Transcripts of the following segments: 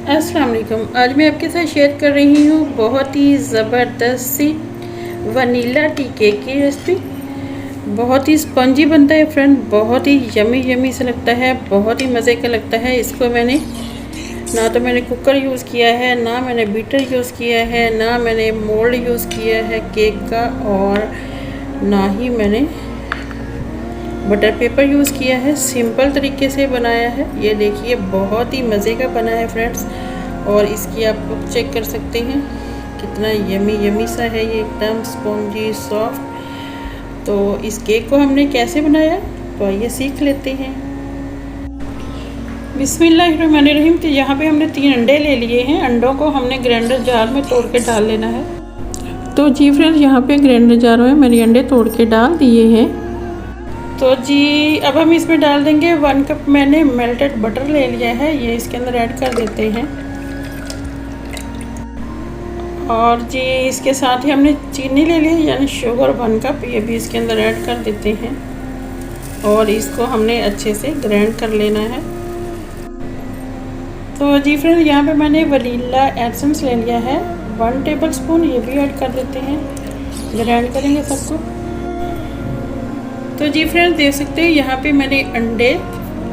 अस्सलाम वालेकुम। आज मैं आपके साथ शेयर कर रही हूँ बहुत ही ज़बरदस्त सी वनीला टी केक की रेसिपी। बहुत ही स्पंजी बनता है फ्रेंड, बहुत ही यमी यमी से लगता है, बहुत ही मज़े का लगता है। इसको मैंने ना तो मैंने कुकर यूज़ किया है, ना मैंने बीटर यूज़ किया है, ना मैंने मोल्ड यूज़ किया है केक का, और ना ही मैंने बटर पेपर यूज़ किया है। सिंपल तरीके से बनाया है। ये देखिए बहुत ही मज़े का बना है फ्रेंड्स, और इसकी आप लुक चेक कर सकते हैं कितना यमी यमी सा है ये, एकदम स्पॉन्जी सॉफ्ट। तो इस केक को हमने कैसे बनाया तो आइए सीख लेते हैं। बिस्मिल्लाहिर्रहमानिर्रहीम। तो यहाँ पे हमने 3 अंडे ले लिए हैं। अंडों को हमने ग्राइंडर जार में तोड़ के डाल लेना है। तो जी फ्रेंड्स, यहाँ पे ग्राइंडर जार में मैंने अंडे तोड़ के डाल दिए हैं। तो जी अब हम इसमें डाल देंगे 1 कप मैंने मेल्टेड बटर ले लिया है, ये इसके अंदर ऐड कर देते हैं। और जी इसके साथ ही हमने चीनी ले ली है, यानी शुगर 1 कप, ये भी इसके अंदर ऐड कर देते हैं। और इसको हमने अच्छे से ग्राइंड कर लेना है। तो जी फ्रेंड, यहाँ पे मैंने वनीला एसेंस ले लिया है 1 टेबल स्पून, ये भी ऐड कर देते हैं। ग्राइंड करेंगे सबको। तो जी फ्रेंड्स, देख सकते हैं यहाँ पे मैंने अंडे,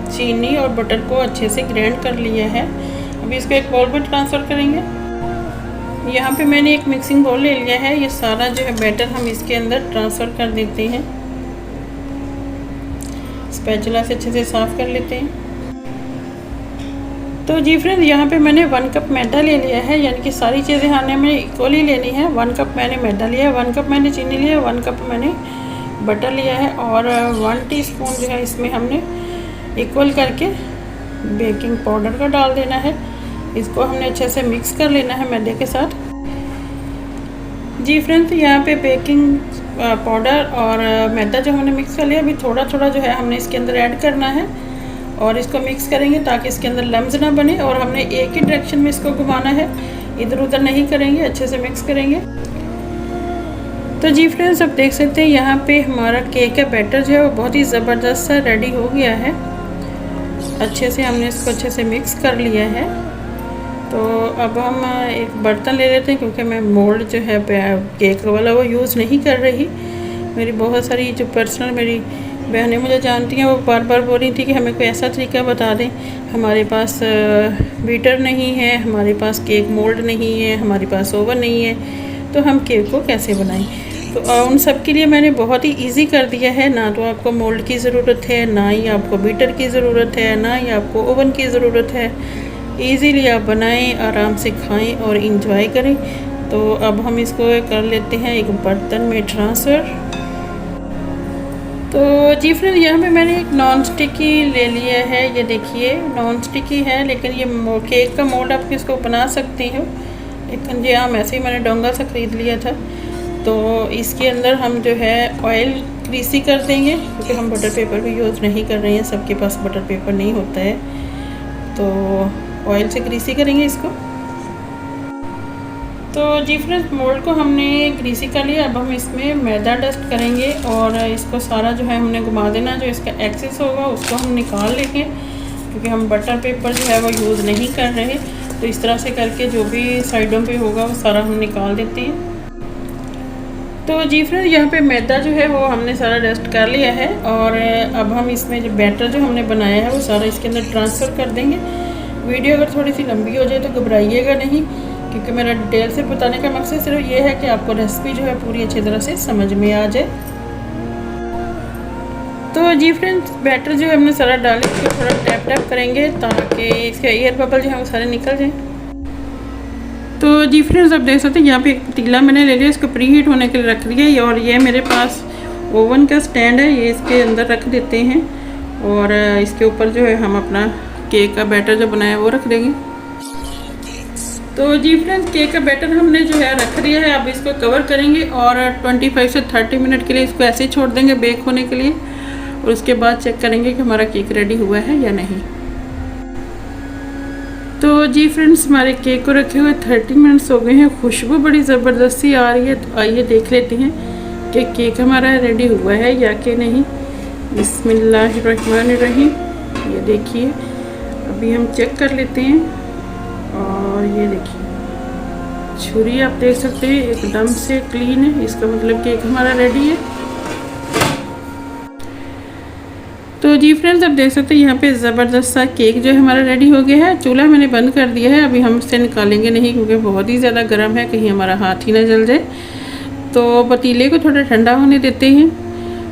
चीनी और बटर को अच्छे से ग्राइंड कर लिया है। अभी इसको एक बाउल में ट्रांसफ़र करेंगे। यहाँ पे मैंने एक मिक्सिंग बाउल ले लिया है। ये सारा जो है बैटर हम इसके अंदर ट्रांसफ़र कर देते हैं। स्पैचुला से अच्छे से साफ़ कर लेते हैं। तो जी फ्रेंड्स, यहाँ पे मैंने 1 कप मैदा ले लिया है, यानी कि सारी चीज़ें हमने में इक्वली लेनी है। 1 कप मैंने मैदा लिया है, 1 कप मैंने चीनी लिया है, 1 कप मैंने बटर लिया है, और 1 टीस्पून जो है इसमें हमने इक्वल करके बेकिंग पाउडर का डाल देना है। इसको हमने अच्छे से मिक्स कर लेना है मैदे के साथ। जी फ्रेंड्स, यहाँ पे बेकिंग पाउडर और मैदा जो हमने मिक्स कर लिया, अभी थोड़ा थोड़ा जो है हमने इसके अंदर ऐड करना है, और इसको मिक्स करेंगे ताकि इसके अंदर लम्स ना बने। और हमने एक ही डायरेक्शन में इसको घुमाना है, इधर उधर नहीं करेंगे, अच्छे से मिक्स करेंगे। तो जी फ्रेंड्स, अब देख सकते हैं यहाँ पे हमारा केक का बैटर जो है वो बहुत ही ज़बरदस्त सा रेडी हो गया है। अच्छे से हमने इसको अच्छे से मिक्स कर लिया है। तो अब हम एक बर्तन ले लेते हैं, क्योंकि मैं मोल्ड जो है केक वाला वो यूज़ नहीं कर रही। मेरी बहुत सारी जो पर्सनल मेरी बहनें मुझे जानती हैं, वो बार बार बोल रही थी कि हमें कोई ऐसा तरीका बता दें। हमारे पास बीटर नहीं है, हमारे पास केक मोल्ड नहीं है, हमारे पास ओवन नहीं है, तो हम केक को कैसे बनाएं। तो उन सब के लिए मैंने बहुत ही इजी कर दिया है। ना तो आपको मोल्ड की ज़रूरत है, ना ही आपको बीटर की ज़रूरत है, ना ही आपको ओवन की ज़रूरत है। इजीली आप बनाएं, आराम से खाएं और इंजॉय करें। तो अब हम इसको कर लेते हैं एक बर्तन में ट्रांसफ़र। तो जी फ्रेंड, यहाँ पे मैंने एक नॉन स्टिकी ले लिया है। ये देखिए नॉन स्टिकी है, लेकिन ये केक का मोल्ड आप इसको बना सकते हो। लेकिन जी हाँ, ऐसे ही मैंने डोंगा सा ख़रीद लिया था। तो इसके अंदर हम जो है ऑयल ग्रीसी कर देंगे, क्योंकि हम बटर पेपर भी यूज़ नहीं कर रहे हैं, सबके पास बटर पेपर नहीं होता है। तो ऑयल से ग्रीसी करेंगे इसको। तो जी फ्रेंड्स, मोल्ड को हमने ग्रीसी कर लिया। अब हम इसमें मैदा डस्ट करेंगे, और इसको सारा जो है हमने घुमा देना। जो इसका एक्सेस होगा उसको हम निकाल लेंगे, क्योंकि हम बटर पेपर जो है वो यूज़ नहीं कर रहे। तो इस तरह से करके जो भी साइडों पे होगा वो सारा हम निकाल देते हैं। तो जी फ्रेंड, यहाँ पे मैदा जो है वो हमने सारा डस्ट कर लिया है, और अब हम इसमें जो बैटर जो हमने बनाया है वो सारा इसके अंदर ट्रांसफ़र कर देंगे। वीडियो अगर थोड़ी सी लंबी हो जाए तो घबराइएगा नहीं, क्योंकि मेरा डिटेल से बताने का मकसद सिर्फ ये है कि आपको रेसिपी जो है पूरी अच्छी तरह से समझ में आ जाए। तो जी फ्रेंड्स, बैटर जो है हमने सारा डाले, इसको थोड़ा टैप टैप करेंगे ताकि इसके एयर बबल जो है वो सारे निकल जाएँ। तो जी फ्रेंड्स, अब देख सकते हैं यहाँ पे एक पतीला मैंने ले लिया, इसको प्री हीट होने के लिए रख दिया। और ये मेरे पास ओवन का स्टैंड है, ये इसके अंदर रख देते हैं, और इसके ऊपर जो है हम अपना केक का बैटर जो बनाया वो रख देंगे। तो जी फ्रेंड्स, केक का बैटर हमने जो है रख दिया है। अब इसको कवर करेंगे और 25 से 30 मिनट के लिए इसको ऐसे ही छोड़ देंगे बेक होने के लिए, और उसके बाद चेक करेंगे कि हमारा केक रेडी हुआ है या नहीं। तो जी फ्रेंड्स, हमारे केक को रखे हुए 30 मिनट्स हो गए हैं। खुशबू बड़ी ज़बरदस्ती आ रही है। तो आइए देख लेते हैं कि केक हमारा रेडी हुआ है या कि नहीं। बिस्मिल्लाहिर्रहमानिर्रहीम। ये देखिए, अभी हम चेक कर लेते हैं। और ये देखिए छुरी आप देख सकते हैं एकदम से क्लीन है, इसका मतलब केक हमारा रेडी है। तो जी फ्रेंड्स, आप देख सकते हैं यहाँ पे ज़बरदस्त सा केक जो है हमारा रेडी हो गया है। चूल्हा मैंने बंद कर दिया है, अभी हम इसे निकालेंगे नहीं क्योंकि बहुत ही ज़्यादा गर्म है, कहीं हमारा हाथ ही ना जल जाए। तो पतीले को थोड़ा ठंडा होने देते हैं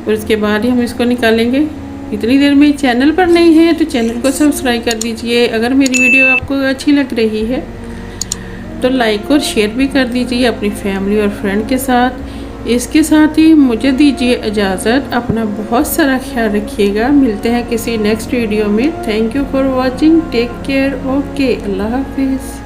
और उसके बाद ही हम इसको निकालेंगे। इतनी देर में चैनल पर नहीं है तो चैनल को सब्सक्राइब कर दीजिए। अगर मेरी वीडियो आपको अच्छी लग रही है तो लाइक और शेयर भी कर दीजिए अपनी फैमिली और फ्रेंड के साथ। इसके साथ ही मुझे दीजिए इजाज़त। अपना बहुत सारा ख्याल रखिएगा। मिलते हैं किसी नेक्स्ट वीडियो में। Thank you for watching. Take care. Okay, अल्लाह हाफिज़।